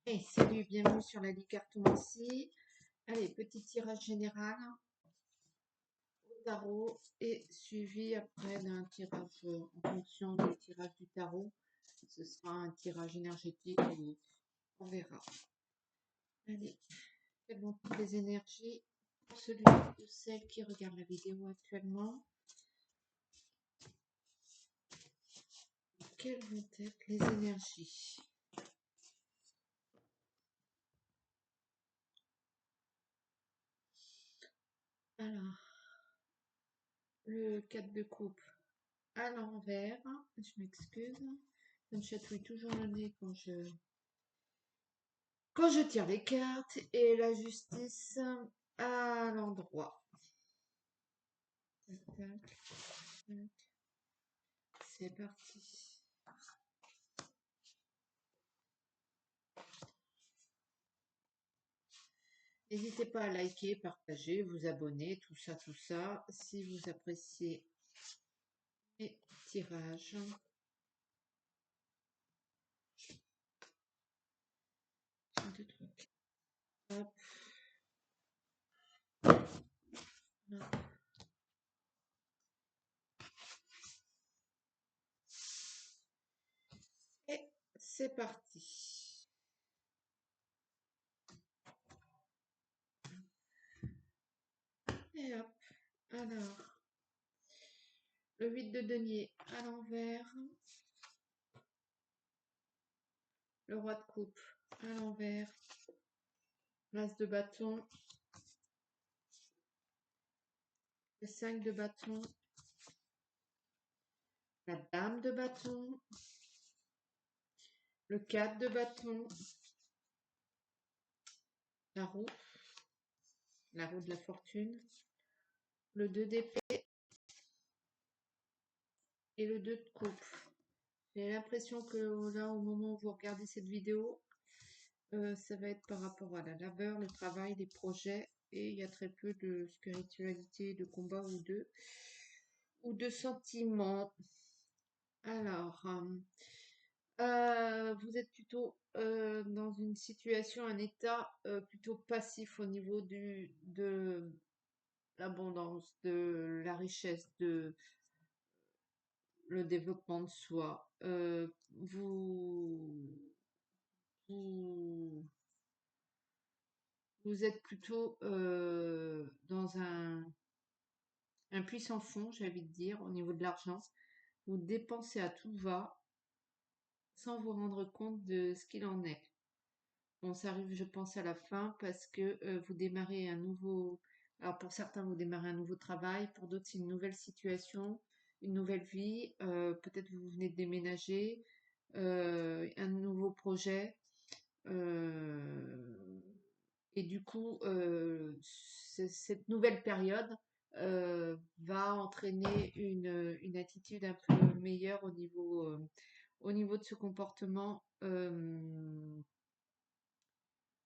Hey, salut, bienvenue sur la cartomancie. Allez, petit tirage général au tarot et suivi après d'un tirage en fonction du tirage du tarot. Ce sera un tirage énergétique et on verra. Allez, quelles vont être les énergies pour celui ou celle qui regarde la vidéo actuellement? Quelles vont être les énergies? Alors, le 4 de coupe à l'envers. Je m'excuse. Ça me chatouille toujours le nez quand je tire les cartes, et la justice à l'endroit. C'est parti. N'hésitez pas à liker, partager, vous abonner, tout ça, si vous appréciez les tirages. Hop. Hop. Et c'est parti. Et hop. Alors, le 8 de denier à l'envers. Le roi de coupe à l'envers. L'as de bâton. Le 5 de bâton. La dame de bâton. Le 4 de bâton. La roue de la fortune. Le 2 d'épée. Et le 2 de coupe. J'ai l'impression que là, au moment où vous regardez cette vidéo, ça va être par rapport à la labeur, le travail, les projets, et il y a très peu de spiritualité, de combat ou de sentiments. Alors, vous êtes plutôt dans une situation, un état plutôt passif au niveau de l'abondance, de la richesse, de le développement de soi. Vous, vous êtes plutôt dans un puissant fond, j'ai envie de dire, au niveau de l'argent. Vous dépensez à tout va sans vous rendre compte de ce qu'il en est. Bon, ça arrive, je pense, à la fin parce que vous démarrez un nouveau. Alors, pour certains, vous démarrez un nouveau travail, pour d'autres, c'est une nouvelle situation, une nouvelle vie. Peut-être vous venez de déménager, un nouveau projet. Euh, et du coup, cette nouvelle période va entraîner une attitude un peu meilleure au niveau de ce comportement,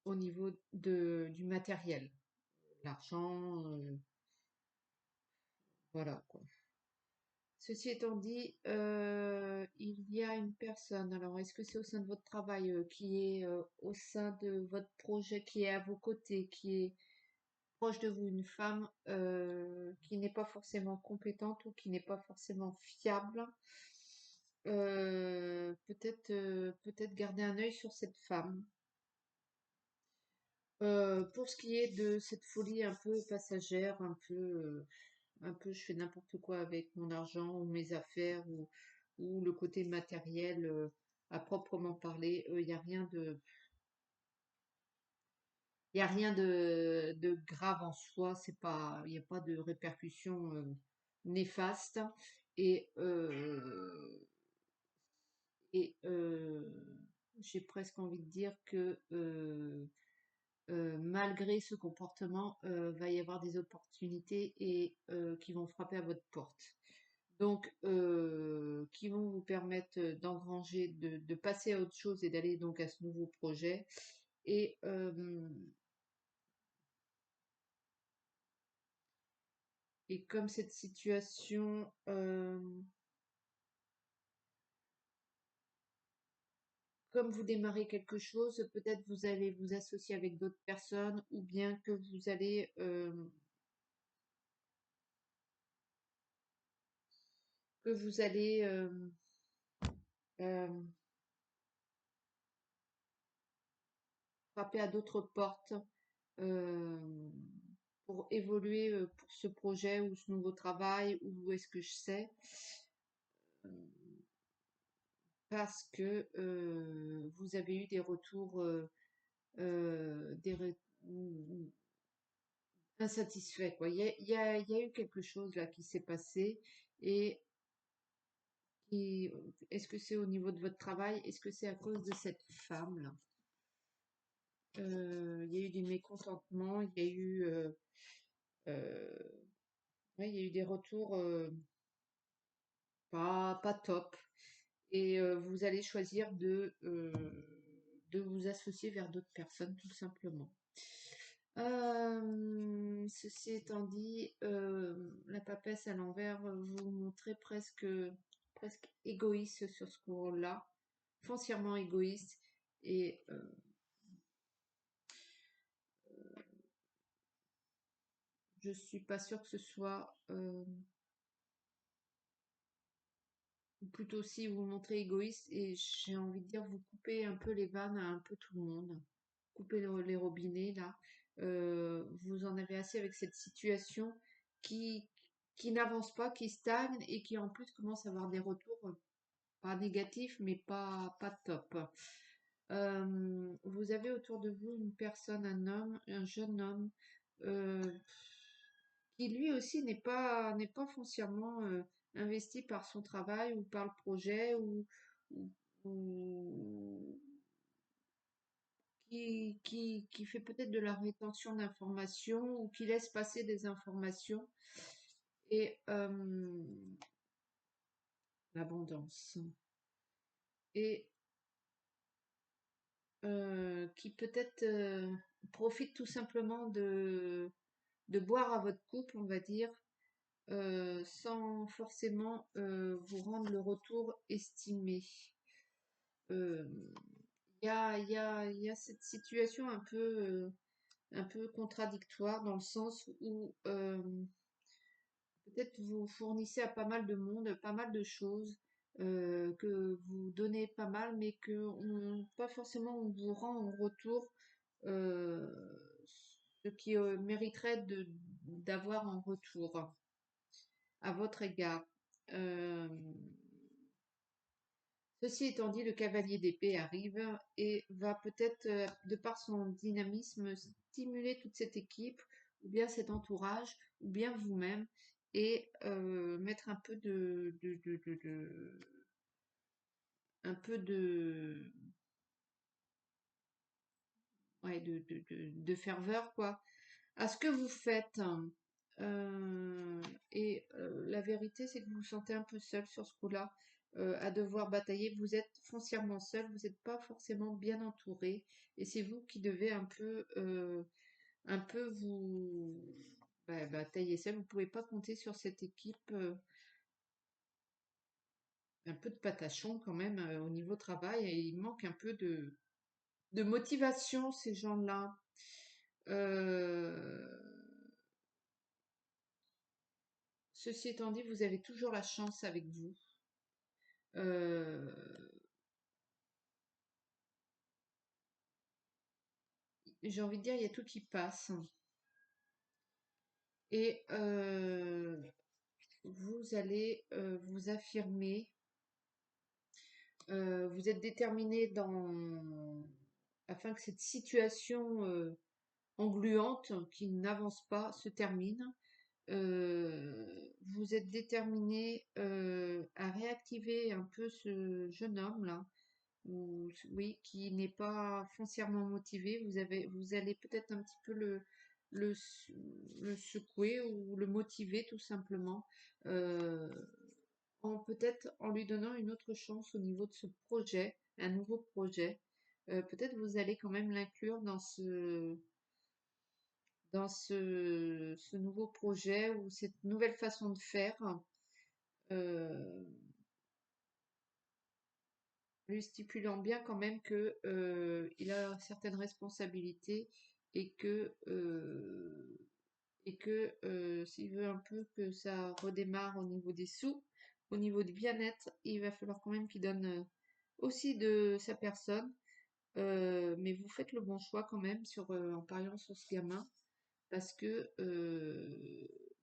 au niveau du matériel, l'argent, voilà quoi. Ceci étant dit, il y a une personne, alors est-ce que c'est au sein de votre travail, qui est au sein de votre projet, qui est à vos côtés, qui est proche de vous, une femme qui n'est pas forcément compétente ou qui n'est pas forcément fiable? Peut-être garder un œil sur cette femme. Pour ce qui est de cette folie un peu passagère, un peu je fais n'importe quoi avec mon argent ou mes affaires ou le côté matériel à proprement parler, il y a rien de grave en soi, c'est pas, il n'y a pas de répercussions néfastes et et j'ai presque envie de dire que malgré ce comportement, va y avoir des opportunités et qui vont frapper à votre porte. Donc, qui vont vous permettre d'engranger, de passer à autre chose et d'aller donc à ce nouveau projet. Et, et comme cette situation, comme vous démarrez quelque chose, peut-être vous allez vous associer avec d'autres personnes ou bien que vous allez euh, frapper à d'autres portes euh, pour évoluer pour ce projet ou ce nouveau travail ou où est-ce que je sais parce que vous avez eu des retours insatisfaits quoi. Il y a eu quelque chose là qui s'est passé et est-ce que c'est au niveau de votre travail? Est-ce que c'est à cause de cette femme-là? Il y a eu du mécontentement, il y a eu, euh, ouais, il y a eu des retours pas top. Et vous allez choisir de vous associer vers d'autres personnes, tout simplement. Ceci étant dit, la papesse à l'envers vous montrait presque égoïste sur ce cours-là, foncièrement égoïste, et je suis pas sûre que ce soit, ou plutôt si vous vous montrez égoïste, et j'ai envie de dire, vous coupez un peu les vannes à un peu tout le monde, coupez les robinets là. Vous en avez assez avec cette situation qui, qui n'avance pas, qui stagne et qui en plus commence à avoir des retours pas négatifs mais pas top. Vous avez autour de vous une personne, un homme, un jeune homme, euh, qui lui aussi n'est pas foncièrement investi par son travail ou par le projet ou, ou qui fait peut-être de la rétention d'informations ou qui laisse passer des informations et l'abondance et qui peut-être profite tout simplement de boire à votre coupe, on va dire, sans forcément vous rendre le retour estimé. Euh, il y a cette situation un peu contradictoire dans le sens où peut-être vous fournissez à pas mal de monde, pas mal de choses, que vous donnez pas mal, mais pas forcément on vous rend en retour euh, ce qui mériterait d'avoir en retour à votre égard. Euh, Ceci étant dit, le cavalier d'épée arrive et va peut-être, de par son dynamisme, stimuler toute cette équipe, ou bien cet entourage, ou bien vous-même, et mettre un peu ouais, de ferveur, quoi, à ce que vous faites. La vérité, c'est que vous vous sentez un peu seul sur ce coup-là, à devoir batailler. Vous êtes foncièrement seul, vous n'êtes pas forcément bien entouré, et c'est vous qui devez un peu batailler seul. Vous pouvez pas compter sur cette équipe, un peu de patachon quand même au niveau travail, et il manque un peu de motivation, ces gens-là. Euh, Ceci étant dit, vous avez toujours la chance avec vous. Euh, j'ai envie de dire, il y a tout qui passe. Et vous allez vous affirmer. Vous êtes déterminé afin que cette situation engluante qui n'avance pas se termine. Vous êtes déterminé à réactiver un peu ce jeune homme là, oui, qui n'est pas foncièrement motivé. Vous allez peut-être un petit peu le, le secouer ou le motiver tout simplement, euh, peut-être en lui donnant une autre chance au niveau de ce projet, un nouveau projet. Peut-être vous allez quand même l'inclure dans ce nouveau projet ou cette nouvelle façon de faire. Euh, lui stipulant bien quand même que il a certaines responsabilités et que s'il veut un peu que ça redémarre au niveau des sous, au niveau du bien-être, il va falloir quand même qu'il donne aussi de sa personne. Mais vous faites le bon choix quand même en pariant sur ce gamin parce que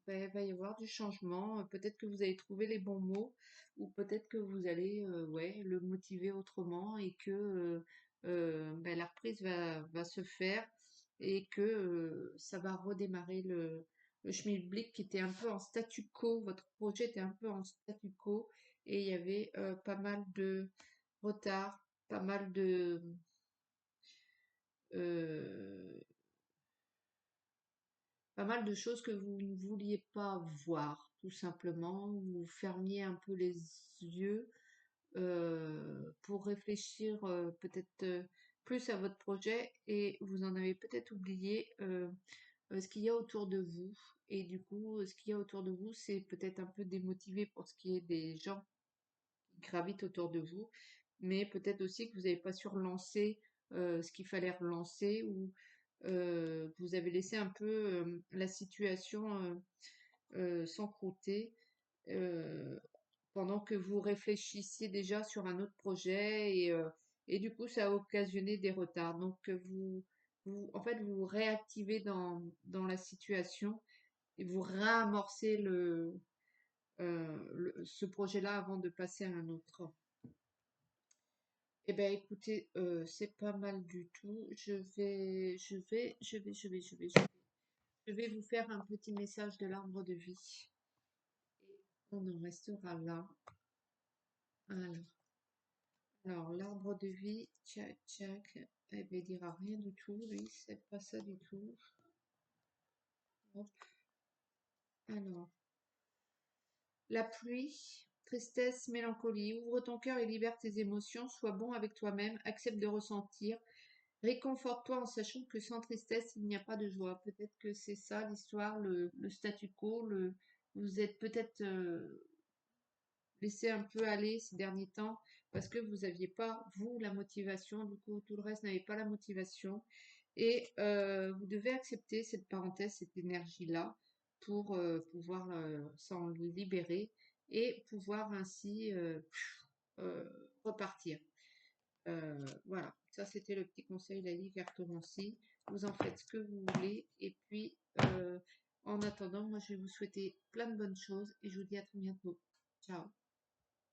il va y avoir du changement. Peut-être que vous allez trouver les bons mots ou peut-être que vous allez ouais, le motiver autrement et que la reprise va se faire et que ça va redémarrer le Schmilblick qui était un peu en statu quo. Votre projet était un peu en statu quo et il y avait retard, euh, pas mal de choses que vous ne vouliez pas voir, tout simplement. Vous fermiez un peu les yeux pour réfléchir peut-être plus à votre projet et vous en avez peut-être oublié ce qu'il y a autour de vous. Et du coup, ce qu'il y a autour de vous, c'est peut-être un peu démotivé pour ce qui est des gens qui gravitent autour de vous, mais peut-être aussi que vous n'avez pas su relancer ce qu'il fallait relancer ou que vous avez laissé un peu la situation s'encrouter euh, pendant que vous réfléchissiez déjà sur un autre projet et du coup ça a occasionné des retards. Donc en fait vous vous réactivez dans la situation et vous réamorcez ce projet-là avant de passer à un autre. Eh ben écoutez, c'est pas mal du tout. Je vais vous faire un petit message de l'arbre de vie. Et on en restera là. Alors, l'arbre de vie, tchac, tchac, eh ben, il dira rien du tout, lui, c'est pas ça du tout. Hop. Alors, la pluie, tristesse, mélancolie, ouvre ton cœur et libère tes émotions, sois bon avec toi-même, accepte de ressentir, réconforte-toi en sachant que sans tristesse, il n'y a pas de joie. Peut-être que c'est ça l'histoire, le statu quo, vous êtes peut-être laissé un peu aller ces derniers temps parce que vous n'aviez pas, vous, la motivation, du coup, tout le reste n'avait pas la motivation. Et vous devez accepter cette parenthèse, cette énergie-là pour pouvoir s'en libérer et pouvoir ainsi repartir. Voilà, ça c'était le petit conseil, la vie cartomancie. Vous en faites ce que vous voulez. Et puis, en attendant, moi je vais vous souhaiter plein de bonnes choses et je vous dis à très bientôt. Ciao.